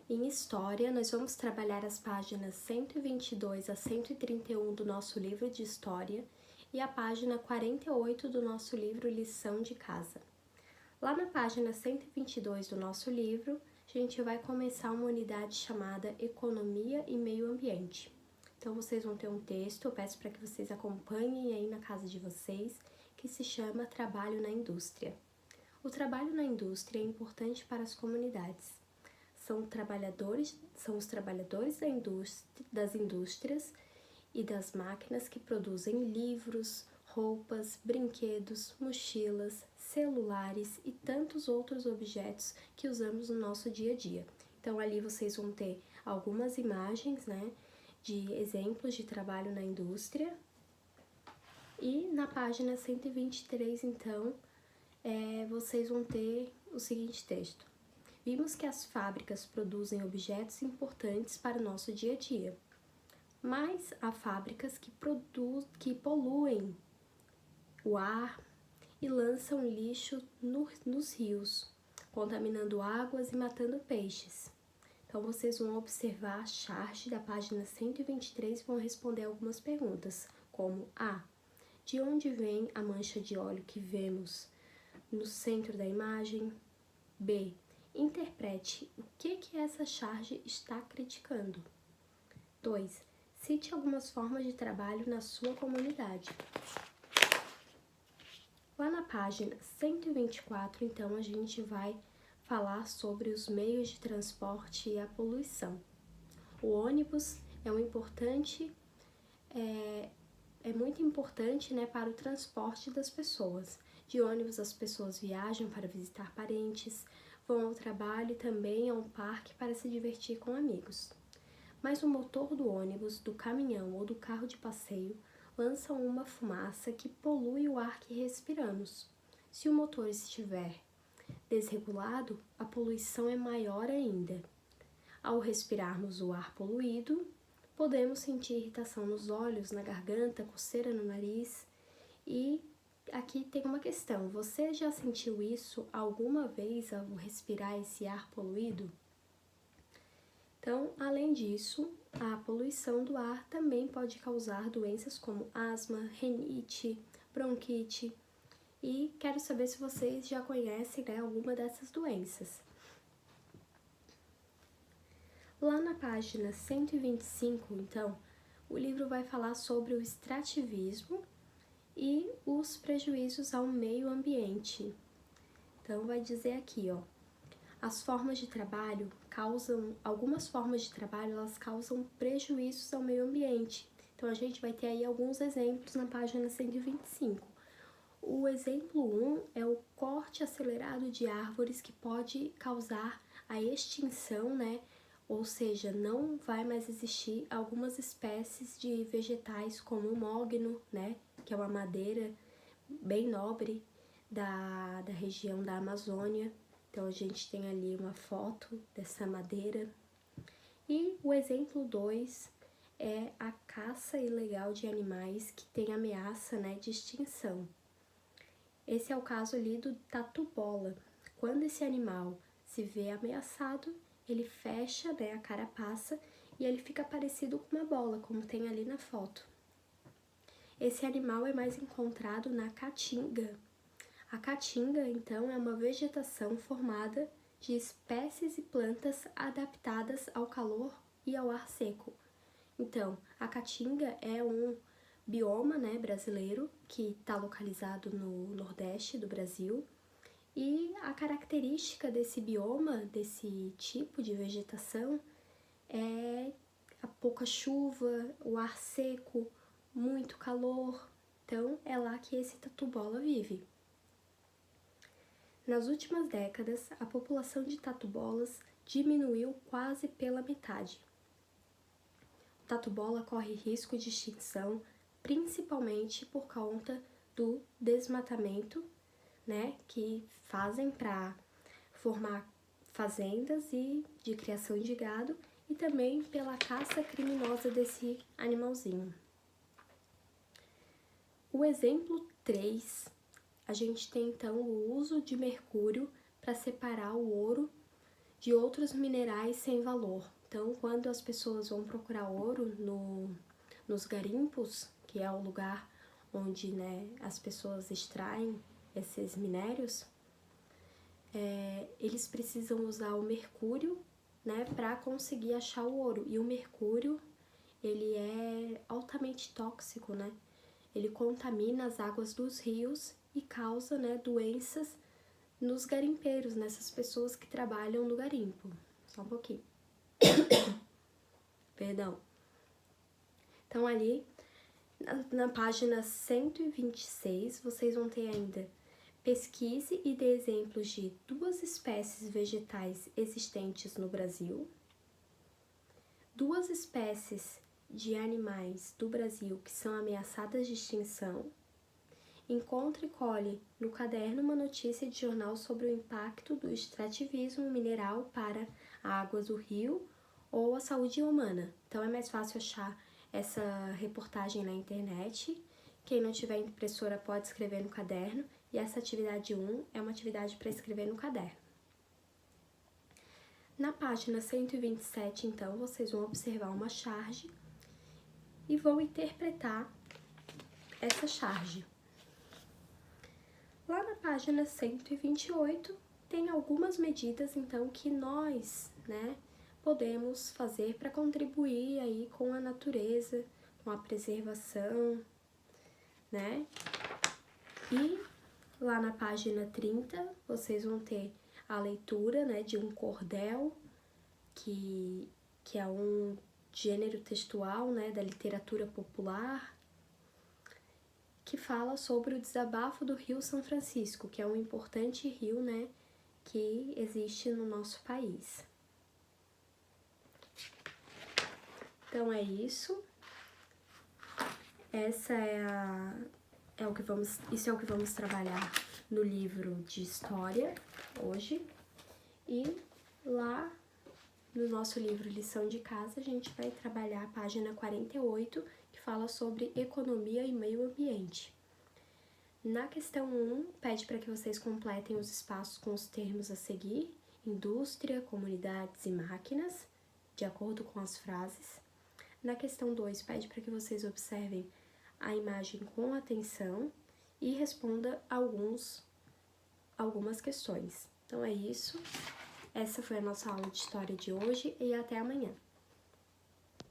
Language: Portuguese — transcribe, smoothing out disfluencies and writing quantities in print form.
Em História, nós vamos trabalhar as páginas 122 a 131 do nosso livro de História e a página 48 do nosso livro Lição de Casa. Lá na página 122 do nosso livro, a gente vai começar uma unidade chamada Economia e Meio Ambiente. Então, vocês vão ter um texto, eu peço para que vocês acompanhem aí na casa de vocês, que se chama Trabalho na Indústria. O trabalho na indústria é importante para as comunidades. São os trabalhadores das indústrias e das máquinas que produzem livros, roupas, brinquedos, mochilas, celulares e tantos outros objetos que usamos no nosso dia a dia. Então, ali vocês vão ter algumas imagens, de exemplos de trabalho na indústria. E na página 123, então, vocês vão ter o seguinte texto. Vimos que as fábricas produzem objetos importantes para o nosso dia a dia, mas há fábricas que poluem o ar e lançam lixo nos rios, contaminando águas e matando peixes. Então, vocês vão observar a charge da página 123 e vão responder algumas perguntas, como A. De onde vem a mancha de óleo que vemos no centro da imagem? B. Interprete o que essa charge está criticando. 2. Cite algumas formas de trabalho na sua comunidade. Lá na página 124, então, a gente vai falar sobre os meios de transporte e a poluição. O ônibus é muito importante, para o transporte das pessoas. De ônibus, as pessoas viajam para visitar parentes, vão ao trabalho e também a um parque para se divertir com amigos. Mas o motor do ônibus, do caminhão ou do carro de passeio lança uma fumaça que polui o ar que respiramos. Se o motor estiver desregulado, a poluição é maior ainda. Ao respirarmos o ar poluído, podemos sentir irritação nos olhos, na garganta, coceira no nariz. E aqui tem uma questão: você já sentiu isso alguma vez ao respirar esse ar poluído? Então, além disso, a poluição do ar também pode causar doenças como asma, rinite, bronquite. E quero saber se vocês já conhecem, alguma dessas doenças. Lá na página 125, então, o livro vai falar sobre o extrativismo e os prejuízos ao meio ambiente. Então, vai dizer aqui, algumas formas de trabalho, elas causam prejuízos ao meio ambiente. Então, a gente vai ter aí alguns exemplos na página 125. O exemplo 1 é o corte acelerado de árvores que pode causar a extinção, ou seja, não vai mais existir algumas espécies de vegetais como o mogno, que é uma madeira bem nobre da região da Amazônia. Então, a gente tem ali uma foto dessa madeira. E o exemplo 2 é a caça ilegal de animais que tem ameaça, de extinção. Esse é o caso ali do tatu-bola. Quando esse animal se vê ameaçado, ele fecha, a carapaça e ele fica parecido com uma bola, como tem ali na foto. Esse animal é mais encontrado na caatinga. A caatinga, então, é uma vegetação formada de espécies e plantas adaptadas ao calor e ao ar seco. Então, a caatinga é um bioma, brasileiro, que está localizado no nordeste do Brasil. E a característica desse bioma, desse tipo de vegetação, é a pouca chuva, o ar seco, muito calor. Então, é lá que esse tatu-bola vive. Nas últimas décadas, a população de tatu-bolas diminuiu quase pela metade. O tatu-bola corre risco de extinção, principalmente por conta do desmatamento, que fazem para formar fazendas e de criação de gado e também pela caça criminosa desse animalzinho. O exemplo 3, a gente tem então o uso de mercúrio para separar o ouro de outros minerais sem valor. Então, quando as pessoas vão procurar ouro nos garimpos, que é o lugar onde, né, as pessoas extraem esses minérios, eles precisam usar o mercúrio, né, para conseguir achar o ouro. E o mercúrio, ele é altamente tóxico, né? Ele contamina as águas dos rios e causa, né, doenças nos garimpeiros, nessas pessoas que trabalham no garimpo. Só um pouquinho. Perdão. Então, ali, na página 126, vocês vão ter ainda: pesquise e dê exemplos de 2 espécies vegetais existentes no Brasil, 2 espécies de animais do Brasil que são ameaçadas de extinção. Encontre e colhe no caderno uma notícia de jornal sobre o impacto do extrativismo mineral para a água do rio ou a saúde humana. Então é mais fácil achar essa reportagem na internet. Quem não tiver impressora pode escrever no caderno. E essa atividade 1 é uma atividade para escrever no caderno. Na página 127, então, vocês vão observar uma charge e vão interpretar essa charge. Lá na página 128, tem algumas medidas, então, que nós, né, podemos fazer para contribuir aí com a natureza, com a preservação, né? E lá na página 30, vocês vão ter a leitura, né, de um cordel, que é um gênero textual, né, da literatura popular, que fala sobre o desabafo do Rio São Francisco, que é um importante rio, né, que existe no nosso país. Então é isso. Isso é o que vamos trabalhar no livro de história hoje. E lá no nosso livro Lição de Casa, a gente vai trabalhar a página 48, que fala sobre economia e meio ambiente. Na questão 1, pede para que vocês completem os espaços com os termos a seguir: indústria, comunidades e máquinas, de acordo com as frases. Na questão 2, pede para que vocês observem a imagem com atenção e responda algumas questões. Então é isso. Essa foi a nossa aula de história de hoje e até amanhã.